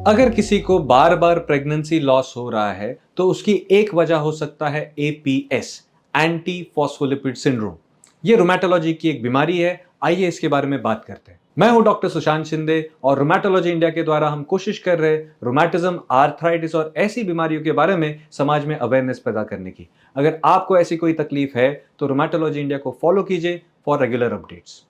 अगर किसी को बार बार प्रेगनेंसी लॉस हो रहा है तो उसकी एक वजह हो सकता है एपीएस, एंटी फॉस्फोलिपिड सिंड्रोम। ये रोमेटोलॉजी की एक बीमारी है। आइए इसके बारे में बात करते हैं। मैं हूं डॉक्टर सुशांत शिंदे और रोमेटोलॉजी इंडिया के द्वारा हम कोशिश कर रहे हैं रोमेटिज्म, आर्थराइटिस और ऐसी बीमारियों के बारे में समाज में अवेयरनेस पैदा करने की। अगर आपको ऐसी कोई तकलीफ है तो रोमेटोलॉजी इंडिया को फॉलो कीजिए फॉर रेगुलर अपडेट्स।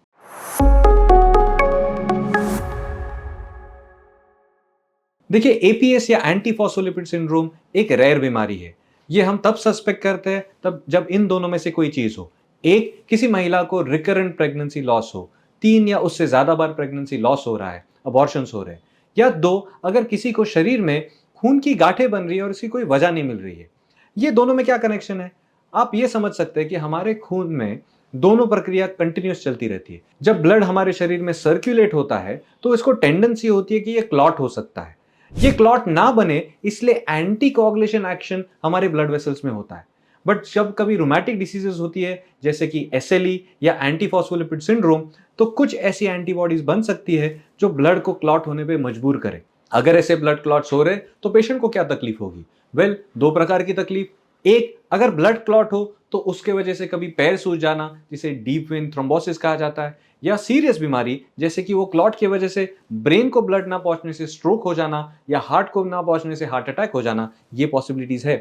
देखिए, एपीएस या एंटी फॉस्फोलिपिड सिंड्रोम एक रेयर बीमारी है। ये हम तब सस्पेक्ट करते हैं तब जब इन दोनों में से कोई चीज हो। एक, किसी महिला को रिकरेंट प्रेगनेंसी लॉस हो, 3 या उससे ज्यादा बार प्रेगनेंसी लॉस हो रहा है, अबॉर्शंस हो रहे हैं, या 2, अगर किसी को शरीर में खून की गांठें बन रही है और इसकी कोई वजह नहीं मिल रही है। ये दोनों में क्या कनेक्शन है? आप ये समझ सकते हैं कि हमारे खून में दोनों प्रक्रिया कंटिन्यूस चलती रहती है। जब ब्लड हमारे शरीर में सर्कुलेट होता है तो इसको टेंडेंसी होती है कि ये क्लॉट हो सकता है। ये क्लॉट ना बने इसलिए एंटी कोआगुलेशन एक्शन हमारे ब्लड वेसल्स में होता है। बट जब कभी रूमेटिक डिसीजेस होती है जैसे कि एसएलई या एंटी फॉस्फोलिपिड सिंड्रोम, तो कुछ ऐसी एंटीबॉडीज बन सकती है जो ब्लड को क्लॉट होने पे मजबूर करे। अगर ऐसे ब्लड क्लॉट्स हो रहे तो पेशेंट को क्या तकलीफ होगी? वेल, 2 प्रकार की तकलीफ। एक, अगर ब्लड क्लॉट हो तो उसके वजह से कभी पैर सूज जाना, जिसे डीप वेन थ्रोम्बोसिस कहा जाता है, या सीरियस बीमारी जैसे कि वो क्लॉट की वजह से ब्रेन को ब्लड ना पहुंचने से स्ट्रोक हो जाना या हार्ट को ना पहुंचने से हार्ट अटैक हो जाना। ये पॉसिबिलिटीज है।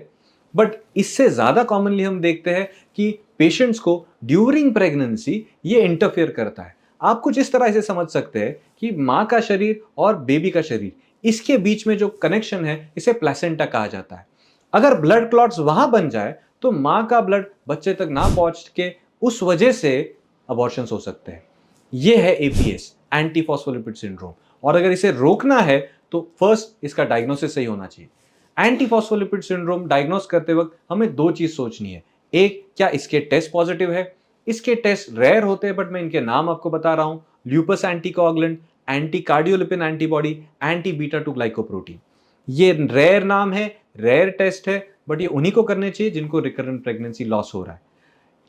बट इससे ज्यादा कॉमनली हम देखते हैं कि पेशेंट्स को ड्यूरिंग प्रेगनेंसी ये इंटरफेयर करता है। आप कुछ इस तरह से समझ सकते हैं कि मां का शरीर और बेबी का शरीर, इसके बीच में जो कनेक्शन है इसे प्लेसेंटा कहा जाता है। अगर ब्लड क्लॉट्स वहां बन जाए तो मां का ब्लड बच्चे तक ना पहुंच के उस वजह से अबॉर्शंस हो सकते हैं। यह है एपीएस, एंटी फॉस्फोलिपिड सिंड्रोम। और अगर इसे रोकना है तो फर्स्ट इसका डायग्नोसिस सही होना चाहिए। एंटी फॉस्फोलिपिड सिंड्रोम डायग्नोस करते वक्त हमें 2 चीज सोचनी है। एक, क्या इसके टेस्ट पॉजिटिव है? इसके टेस्ट रेयर होते हैं बट मैं इनके नाम आपको बता रहा हूं। Lupus anticoagulant, anti cardiolipin antibody, anti beta 2 glycoprotein. ये रेयर नाम है, रेयर टेस्ट है, बट ये उन्हीं को करने चाहिए जिनको रिकरेंट प्रेगनेंसी लॉस हो रहा है।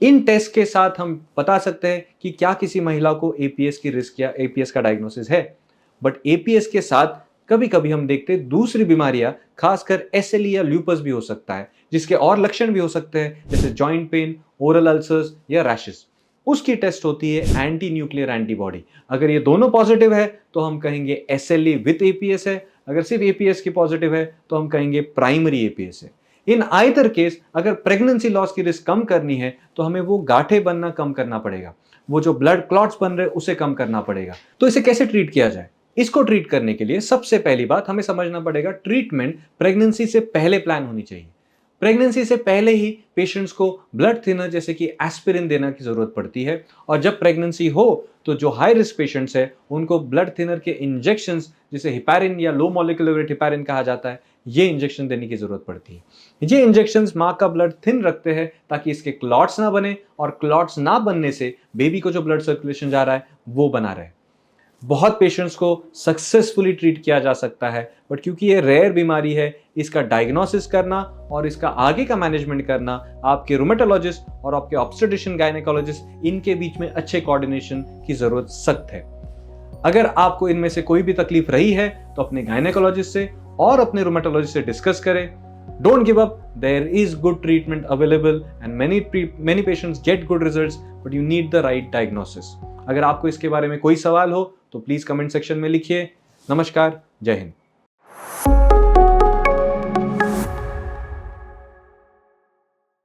इन टेस्ट के साथ हम बता सकते हैं कि क्या किसी महिला को एपीएस की रिस्क या एपीएस का डायग्नोसिस है। बट एपीएस के साथ कभी कभी हम देखते हैं दूसरी बीमारियां, खासकर एसएलई या ल्यूपस भी हो सकता है, जिसके और लक्षण भी हो सकते हैं जैसे जॉइंट पेन, ओरल अल्सर्स या रैशेस। उसकी टेस्ट होती है एंटी न्यूक्लियर एंटीबॉडी। अगर ये दोनों पॉजिटिव है तो हम कहेंगे एसएलई विद एपीएस है। अगर सिर्फ एपीएस की पॉजिटिव है तो हम कहेंगे प्राइमरी एपीएस है। इन आइदर केस अगर प्रेगनेंसी लॉस की रिस्क कम करनी है तो हमें वो गांठें बनना कम करना पड़ेगा, वो जो ब्लड क्लॉट्स बन रहे उसे कम करना पड़ेगा। तो इसे कैसे ट्रीट किया जाए? इसको ट्रीट करने के लिए सबसे पहली बात हमें समझना पड़ेगा, ट्रीटमेंट प्रेगनेंसी से पहले प्लान होनी चाहिए। प्रेगनेंसी से पहले ही पेशेंट्स को ब्लड थिनर जैसे कि एस्पिरिन देना की जरूरत पड़ती है। और जब प्रेगनेंसी हो तो जो हाई रिस्क पेशेंट्स है उनको ब्लड थिनर के इंजेक्शंस, जिसे हिपैरिन या लो मॉलिक्यूलर वेट हिपैरिन कहा जाता है, ये इंजेक्शन देने की जरूरत पड़ती है। ये इंजेक्शंस मां का ब्लड थिन रखते हैं ताकि इसके क्लॉट्स ना बने, और क्लॉट्स ना बनने से बेबी को जो ब्लड सर्कुलेशन जा रहा है वो बना रहे। बहुत पेशेंट्स को सक्सेसफुली ट्रीट किया जा सकता है, बट क्योंकि ये रेयर बीमारी है, इसका डायग्नोसिस करना और इसका आगे का मैनेजमेंट करना आपके रूमेटोलॉजिस्ट और आपके ऑब्स्टेट्रिशियन गायनेकोलॉजिस्ट, इनके बीच में अच्छे कोऑर्डिनेशन की जरूरत सख्त है। अगर आपको इनमें से कोई भी तकलीफ रही है तो अपने गायनेकोलॉजिस्ट से और अपने रूमेटोलॉजिस्ट से डिस्कस करें। Don't give up, there is good treatment available and many patients get good results, but you need the right diagnosis. अगर आपको इसके बारे में कोई सवाल हो तो प्लीज कमेंट सेक्शन में लिखिए। नमस्कार, जय हिंद।